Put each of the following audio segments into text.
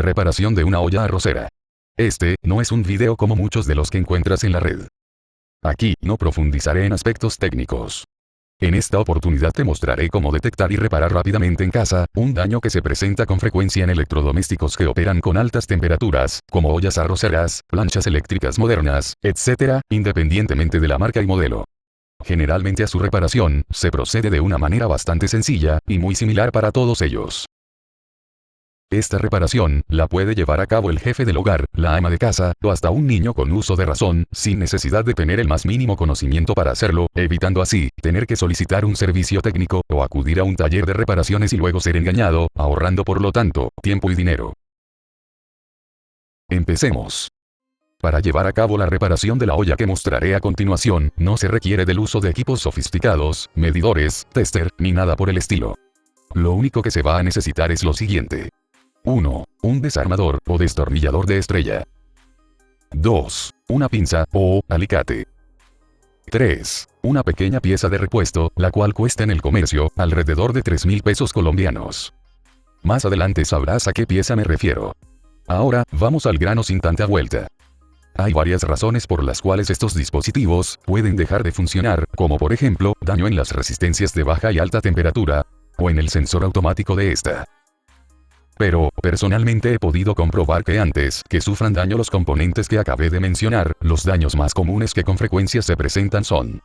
Reparación de una olla arrocera. Este no es un video como muchos de los que encuentras en la red. Aquí no profundizaré en aspectos técnicos. En esta oportunidad te mostraré cómo detectar y reparar rápidamente en casa un daño que se presenta con frecuencia en electrodomésticos que operan con altas temperaturas, como ollas arroceras, planchas eléctricas modernas, etc., independientemente de la marca y modelo. Generalmente a su reparación se procede de una manera bastante sencilla y muy similar para todos ellos. Esta reparación la puede llevar a cabo el jefe del hogar, la ama de casa, o hasta un niño con uso de razón, sin necesidad de tener el más mínimo conocimiento para hacerlo, evitando así tener que solicitar un servicio técnico o acudir a un taller de reparaciones y luego ser engañado, ahorrando por lo tanto tiempo y dinero. Empecemos. Para llevar a cabo la reparación de la olla que mostraré a continuación, no se requiere del uso de equipos sofisticados, medidores, tester, ni nada por el estilo. Lo único que se va a necesitar es lo siguiente. 1. Un desarmador o destornillador de estrella. 2. Una pinza o alicate. 3. Una pequeña pieza de repuesto, la cual cuesta en el comercio alrededor de 3.000 pesos colombianos. Más adelante sabrás a qué pieza me refiero. Ahora, vamos al grano sin tanta vuelta. Hay varias razones por las cuales estos dispositivos pueden dejar de funcionar, como por ejemplo, daño en las resistencias de baja y alta temperatura, o en el sensor automático de esta. Pero, personalmente he podido comprobar que antes que sufran daño los componentes que acabé de mencionar, los daños más comunes que con frecuencia se presentan son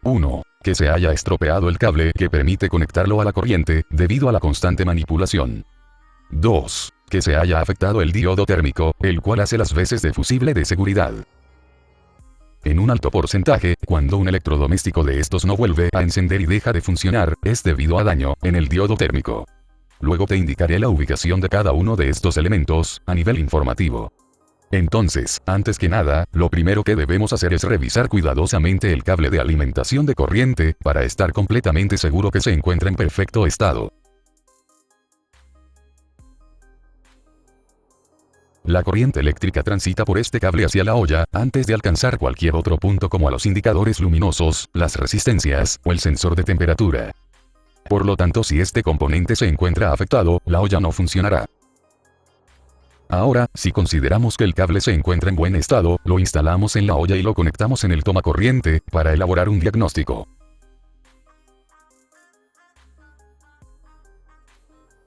1. Que se haya estropeado el cable que permite conectarlo a la corriente, debido a la constante manipulación. 2. Que se haya afectado el diodo térmico, el cual hace las veces de fusible de seguridad. En un alto porcentaje, cuando un electrodoméstico de estos no vuelve a encender y deja de funcionar, es debido a daño en el diodo térmico. Luego te indicaré la ubicación de cada uno de estos elementos, a nivel informativo. Entonces, antes que nada, lo primero que debemos hacer es revisar cuidadosamente el cable de alimentación de corriente, para estar completamente seguro que se encuentra en perfecto estado. La corriente eléctrica transita por este cable hacia la olla, antes de alcanzar cualquier otro punto como a los indicadores luminosos, las resistencias, o el sensor de temperatura. Por lo tanto, si este componente se encuentra afectado, la olla no funcionará. Ahora, si consideramos que el cable se encuentra en buen estado, lo instalamos en la olla y lo conectamos en el tomacorriente, para elaborar un diagnóstico.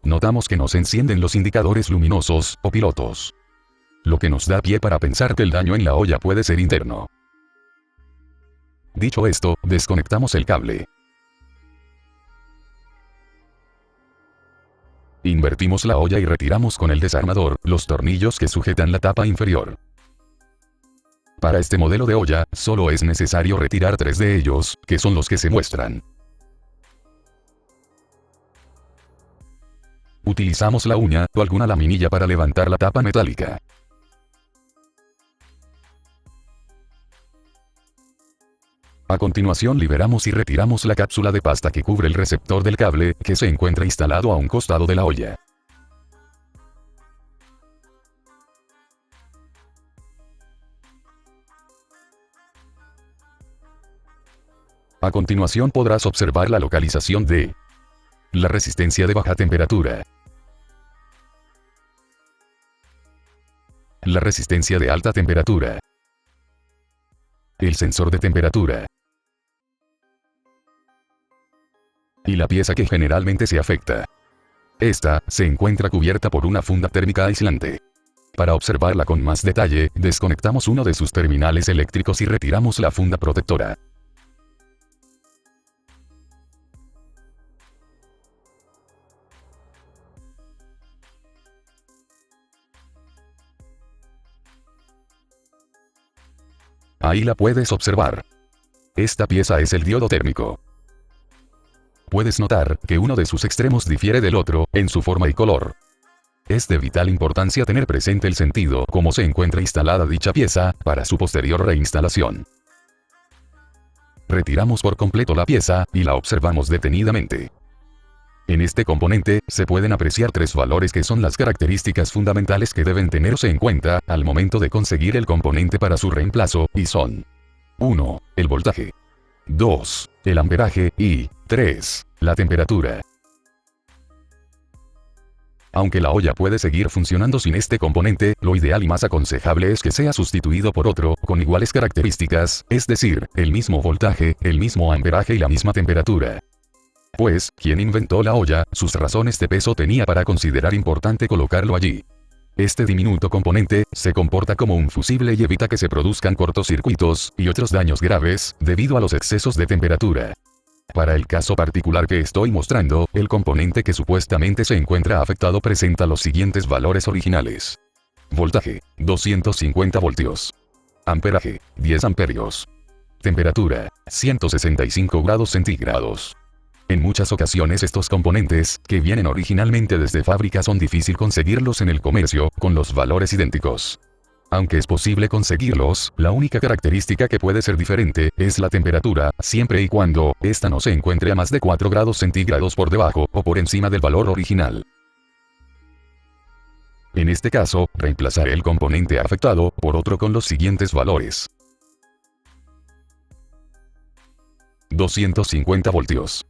Notamos que no se encienden los indicadores luminosos, o pilotos. Lo que nos da pie para pensar que el daño en la olla puede ser interno. Dicho esto, desconectamos el cable. Invertimos la olla y retiramos con el desarmador los tornillos que sujetan la tapa inferior. Para este modelo de olla, solo es necesario retirar 3 de ellos, que son los que se muestran. Utilizamos la uña o alguna laminilla para levantar la tapa metálica. A continuación liberamos y retiramos la cápsula de pasta que cubre el receptor del cable, que se encuentra instalado a un costado de la olla. A continuación podrás observar la localización de la resistencia de baja temperatura, la resistencia de alta temperatura, el sensor de temperatura, y la pieza que generalmente se afecta. Esta se encuentra cubierta por una funda térmica aislante. Para observarla con más detalle, desconectamos uno de sus terminales eléctricos y retiramos la funda protectora. Ahí la puedes observar. Esta pieza es el diodo térmico. Puedes notar que uno de sus extremos difiere del otro, en su forma y color. Es de vital importancia tener presente el sentido cómo se encuentra instalada dicha pieza, para su posterior reinstalación. Retiramos por completo la pieza, y la observamos detenidamente. En este componente, se pueden apreciar 3 valores que son las características fundamentales que deben tenerse en cuenta, al momento de conseguir el componente para su reemplazo, y son 1. El voltaje. 2. El amperaje, y 3. La temperatura. Aunque la olla puede seguir funcionando sin este componente, lo ideal y más aconsejable es que sea sustituido por otro, con iguales características, es decir, el mismo voltaje, el mismo amperaje y la misma temperatura. Pues, quien inventó la olla, sus razones de peso tenía para considerar importante colocarlo allí. Este diminuto componente, se comporta como un fusible y evita que se produzcan cortocircuitos, y otros daños graves, debido a los excesos de temperatura. Para el caso particular que estoy mostrando, el componente que supuestamente se encuentra afectado presenta los siguientes valores originales. Voltaje, 250 voltios. Amperaje, 10 amperios. Temperatura, 165 grados centígrados. En muchas ocasiones estos componentes, que vienen originalmente desde fábrica, son difícil conseguirlos en el comercio, con los valores idénticos. Aunque es posible conseguirlos, la única característica que puede ser diferente, es la temperatura, siempre y cuando, ésta no se encuentre a más de 4 grados centígrados por debajo, o por encima del valor original. En este caso, reemplazaré el componente afectado, por otro con los siguientes valores. 250 voltios.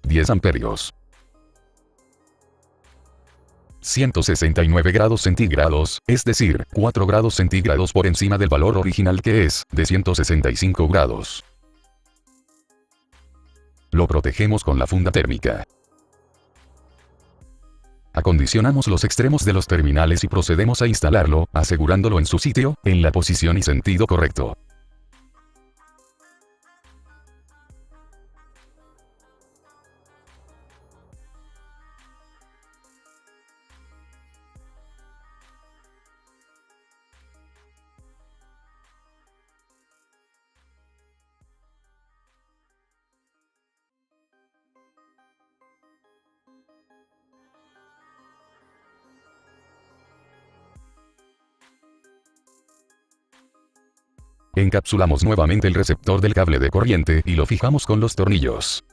10 amperios. 169 grados centígrados, es decir, 4 grados centígrados por encima del valor original que es, de 165 grados. Lo protegemos con la funda térmica. Acondicionamos los extremos de los terminales y procedemos a instalarlo, asegurándolo en su sitio, en la posición y sentido correcto. Encapsulamos nuevamente el receptor del cable de corriente y lo fijamos con los tornillos.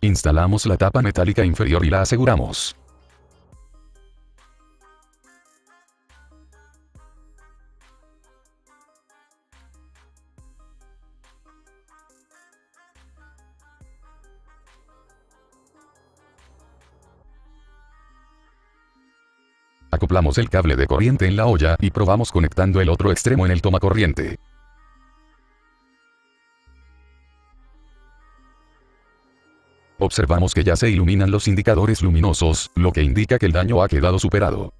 Instalamos la tapa metálica inferior y la aseguramos. Acoplamos el cable de corriente en la olla y probamos conectando el otro extremo en el tomacorriente. Observamos que ya se iluminan los indicadores luminosos, lo que indica que el daño ha quedado superado.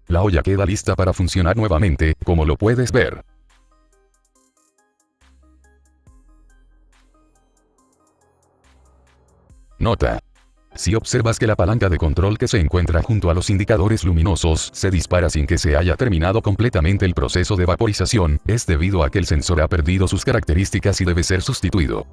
La olla queda lista para funcionar nuevamente, como lo puedes ver. Nota: si observas que la palanca de control que se encuentra junto a los indicadores luminosos se dispara sin que se haya terminado completamente el proceso de vaporización, es debido a que el sensor ha perdido sus características y debe ser sustituido.